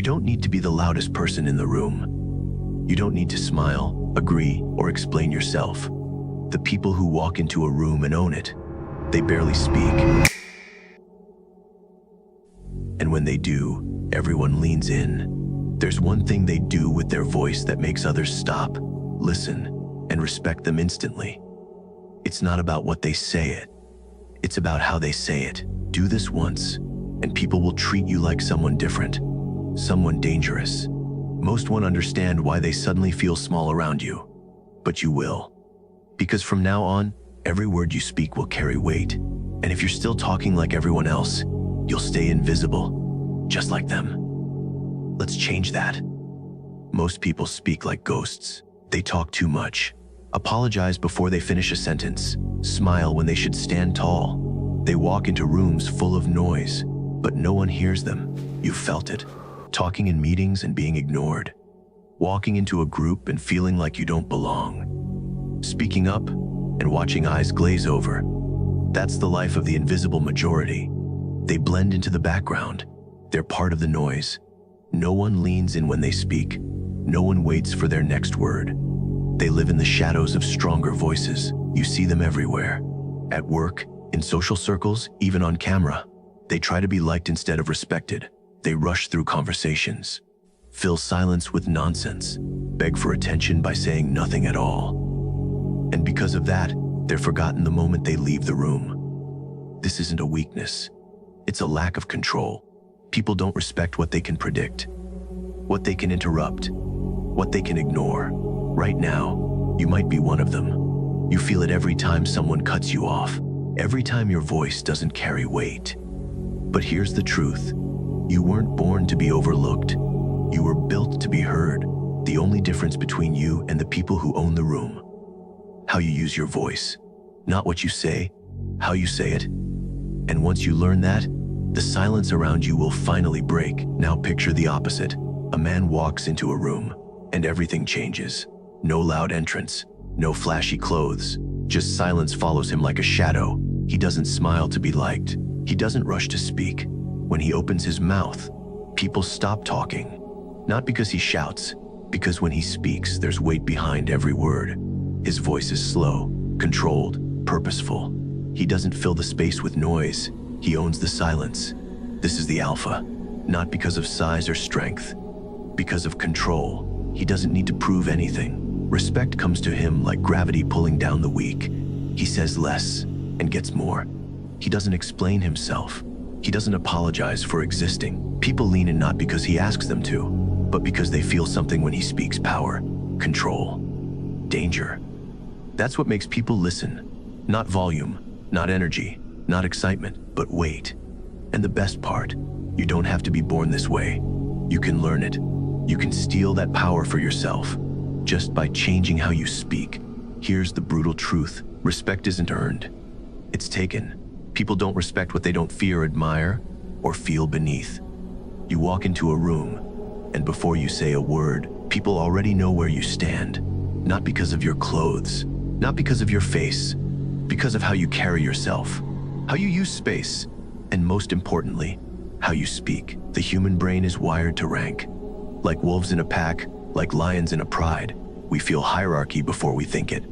don't need to be the loudest person in the room. You don't need to smile, agree, or explain yourself. The people who walk into a room and own it, they barely speak. And when they do, everyone leans in. There's one thing they do with their voice that makes others stop, listen, and respect them instantly. It's not about what they say it's about how they say it. Do this once, and people will treat you like someone different, someone dangerous. Most won't understand why they suddenly feel small around you, but you will. Because from now on, every word you speak will carry weight. And if you're still talking like everyone else, you'll stay invisible, just like them. Let's change that. Most people speak like ghosts. They talk too much, apologize before they finish a sentence, smile when they should stand tall. They walk into rooms full of noise, but no one hears them. You've felt it. Talking in meetings and being ignored. Walking into a group and feeling like you don't belong. Speaking up and watching eyes glaze over. That's the life of the invisible majority. They blend into the background. They're part of the noise. No one leans in when they speak. No one waits for their next word. They live in the shadows of stronger voices. You see them everywhere. At work, in social circles, even on camera. They try to be liked instead of respected. They rush through conversations, fill silence with nonsense, beg for attention by saying nothing at all. And because of that, they're forgotten the moment they leave the room. This isn't a weakness. It's a lack of control. People don't respect what they can predict, what they can interrupt, what they can ignore. Right now, you might be one of them. You feel it every time someone cuts you off, every time your voice doesn't carry weight. But here's the truth. You weren't born to be overlooked. You were built to be heard. The only difference between you and the people who own the room. How you use your voice. Not what you say, how you say it. And once you learn that, the silence around you will finally break. Now picture the opposite. A man walks into a room, and everything changes. No loud entrance, no flashy clothes. Just silence follows him like a shadow. He doesn't smile to be liked. He doesn't rush to speak. When he opens his mouth, people stop talking. Not because he shouts, because when he speaks, there's weight behind every word. His voice is slow, controlled, purposeful. He doesn't fill the space with noise. He owns the silence. This is the alpha, not because of size or strength, because of control. He doesn't need to prove anything. Respect comes to him like gravity pulling down the weak. He says less and gets more. He doesn't explain himself. He doesn't apologize for existing. People lean in not because he asks them to, but because they feel something when he speaks. Power, control, danger. That's what makes people listen. Not volume, not energy, not excitement, but weight. And the best part, you don't have to be born this way. You can learn it. You can steal that power for yourself just by changing how you speak. Here's the brutal truth. Respect isn't earned. It's taken. People don't respect what they don't fear, admire, or feel beneath. You walk into a room, and before you say a word, people already know where you stand. Not because of your clothes, not because of your face, because of how you carry yourself, how you use space, and most importantly, how you speak. The human brain is wired to rank. Like wolves in a pack, like lions in a pride, we feel hierarchy before we think it.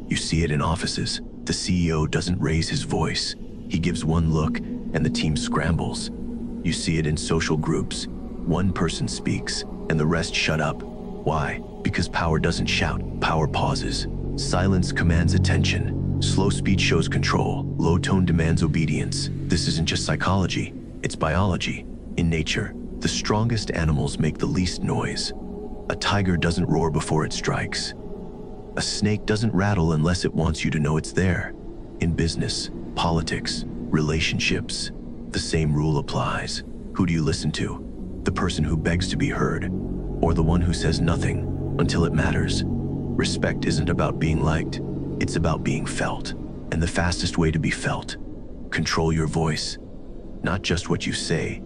You see it in offices. The CEO doesn't raise his voice. He gives one look, and the team scrambles. You see it in social groups. One person speaks, and the rest shut up. Why? Because power doesn't shout, power pauses. Silence commands attention. Slow speech shows control. Low tone demands obedience. This isn't just psychology, it's biology. In nature, the strongest animals make the least noise. A tiger doesn't roar before it strikes. A snake doesn't rattle unless it wants you to know it's there. In business, politics, relationships, the same rule applies. Who do you listen to? The person who begs to be heard, or the one who says nothing until it matters? Respect isn't about being liked, it's about being felt. And the fastest way to be felt, control your voice. Not just what you say,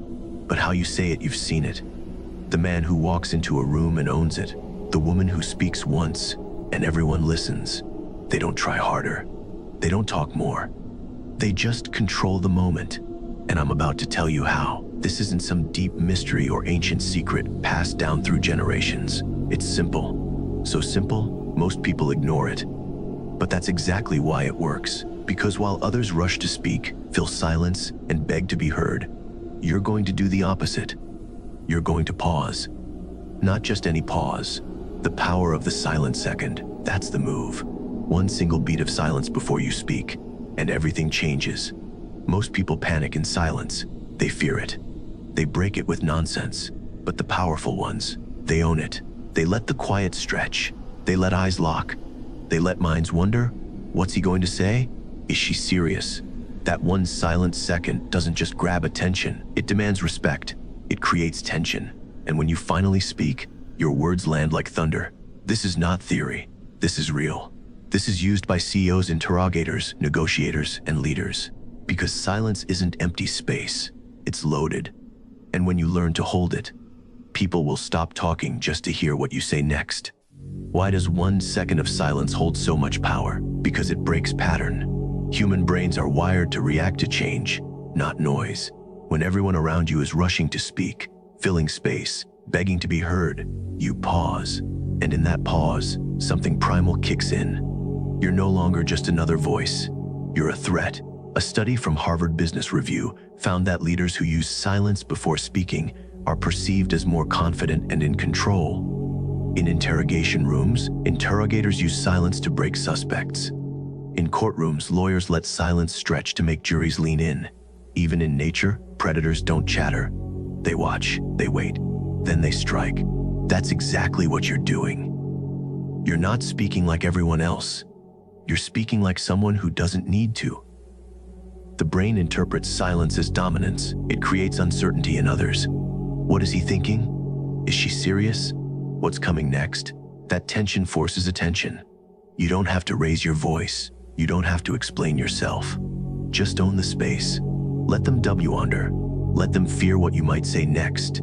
but how you say it. You've seen it. The man who walks into a room and owns it. The woman who speaks once and everyone listens. They don't try harder. They don't talk more. They just control the moment. And I'm about to tell you how. This isn't some deep mystery or ancient secret passed down through generations. It's simple. So simple, most people ignore it. But that's exactly why it works. Because while others rush to speak, fill silence, and beg to be heard, you're going to do the opposite. You're going to pause. Not just any pause. The power of the silent second. That's the move. One single beat of silence before you speak, and everything changes. Most people panic in silence. They fear it. They break it with nonsense. But the powerful ones, they own it. They let the quiet stretch. They let eyes lock. They let minds wonder, what's he going to say? Is she serious? That one silent second doesn't just grab attention. It demands respect. It creates tension. And when you finally speak, your words land like thunder. This is not theory. This is real. This is used by CEOs, interrogators, negotiators, and leaders. Because silence isn't empty space. It's loaded. And when you learn to hold it, people will stop talking just to hear what you say next. Why does 1 second of silence hold so much power? Because it breaks pattern. Human brains are wired to react to change, not noise. When everyone around you is rushing to speak, filling space, begging to be heard, you pause. And in that pause, something primal kicks in. You're no longer just another voice. You're a threat. A study from Harvard Business Review found that leaders who use silence before speaking are perceived as more confident and in control. In interrogation rooms, interrogators use silence to break suspects. In courtrooms, lawyers let silence stretch to make juries lean in. Even in nature, predators don't chatter. They watch, they wait, then they strike. That's exactly what you're doing. You're not speaking like everyone else. You're speaking like someone who doesn't need to. The brain interprets silence as dominance. It creates uncertainty in others. What is he thinking? Is she serious? What's coming next? That tension forces attention. You don't have to raise your voice. You don't have to explain yourself. Just own the space. Let them dub you under. Let them fear what you might say next.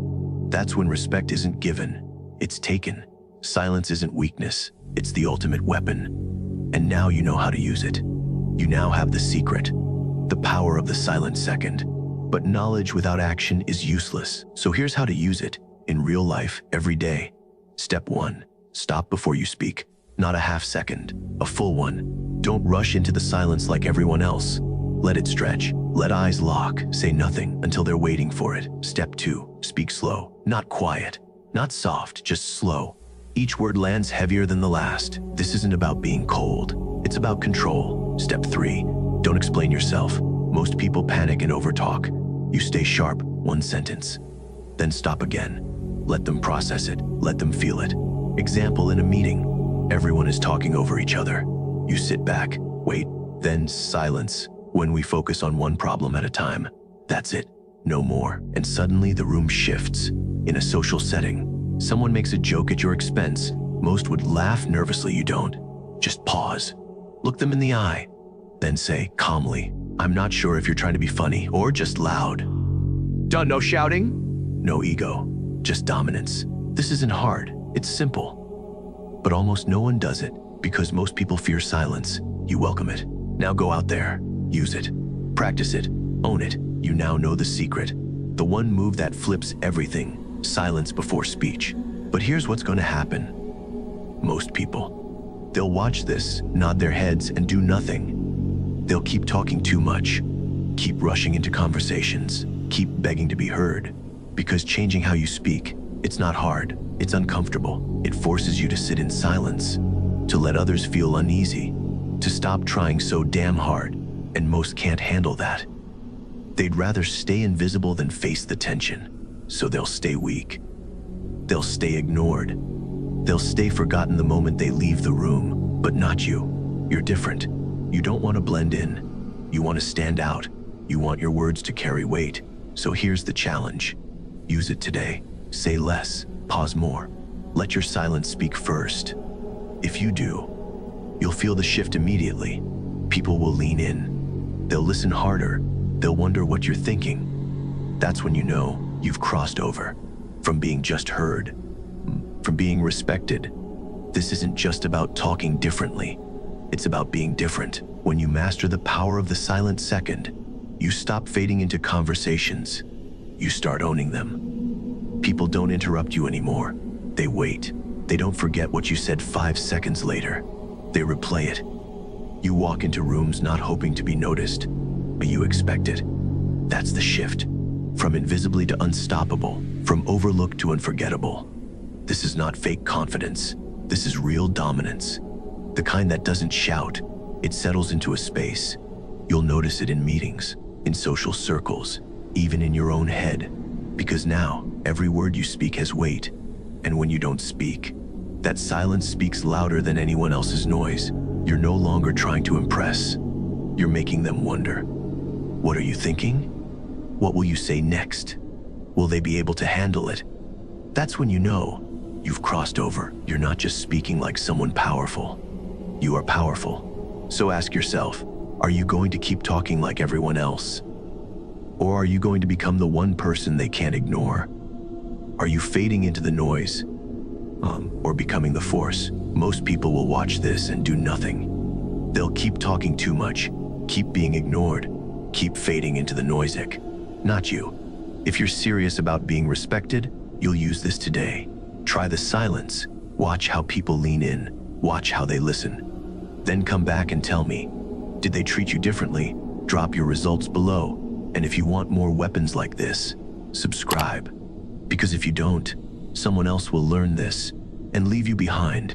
That's when respect isn't given. It's taken. Silence isn't weakness. It's the ultimate weapon. And now you know how to use it. You now have the secret. The power of the silent second. But knowledge without action is useless. So here's how to use it in real life every day. Step 1. Stop before you speak. Not a half second, a full one. Don't rush into the silence like everyone else. Let it stretch. Let eyes lock. Say nothing until they're waiting for it. Step 2. Speak slow, not quiet, not soft, just slow. Each word lands heavier than the last. This isn't about being cold. It's about control. Step 3. Don't explain yourself. Most people panic and overtalk. You stay sharp, 1 sentence. Then stop again. Let them process it. Let them feel it. Example, in a meeting, everyone is talking over each other. You sit back, wait, then silence. When we focus on one problem at a time, that's it, no more. And suddenly the room shifts. In a social setting, someone makes a joke at your expense. Most would laugh nervously. You don't. Just pause. Look them in the eye. Then say calmly, I'm not sure if you're trying to be funny or just loud. Done, no shouting? No ego, just dominance. This isn't hard, it's simple. But almost no one does it because most people fear silence. You welcome it. Now go out there, use it, practice it, own it. You now know the secret. The one move that flips everything, silence before speech. But here's what's going to happen. Most people, they'll watch this, nod their heads, and do nothing. They'll keep talking too much, keep rushing into conversations, keep begging to be heard. Because changing how you speak, it's not hard, it's uncomfortable. It forces you to sit in silence, to let others feel uneasy, to stop trying so damn hard, and most can't handle that. They'd rather stay invisible than face the tension, so they'll stay weak. They'll stay ignored. They'll stay forgotten the moment they leave the room, but not you. You're different. You don't want to blend in. You want to stand out. You want your words to carry weight. So here's the challenge. Use it today. Say less, pause more. Let your silence speak first. If you do, you'll feel the shift immediately. People will lean in. They'll listen harder. They'll wonder what you're thinking. That's when you know you've crossed over from being just heard, from being respected. This isn't just about talking differently. It's about being different. When you master the power of the silent second, you stop fading into conversations. you start owning them. People don't interrupt you anymore. They wait. They don't forget what you said 5 seconds later. They replay it. You walk into rooms not hoping to be noticed, but you expect it. That's the shift. From invisibly to unstoppable, from overlooked to unforgettable. This is not fake confidence. This is real dominance. The kind that doesn't shout. It settles into a space. You'll notice it in meetings, in social circles, even in your own head. Because now, every word you speak has weight. And when you don't speak, that silence speaks louder than anyone else's noise. You're no longer trying to impress. You're making them wonder. What are you thinking? What will you say next? Will they be able to handle it? That's when you know you've crossed over. You're not just speaking like someone powerful. You are powerful. So ask yourself, are you going to keep talking like everyone else? Or are you going to become the one person they can't ignore? Are you fading into the noise? Or becoming the force? Most people will watch this and do nothing. They'll keep talking too much, keep being ignored, keep fading into the noisic. Not you. If you're serious about being respected, you'll use this today. Try the silence. Watch how people lean in. Watch how they listen. Then come back and tell me, did they treat you differently? Drop your results below. And if you want more weapons like this, subscribe. Because if you don't, someone else will learn this and leave you behind.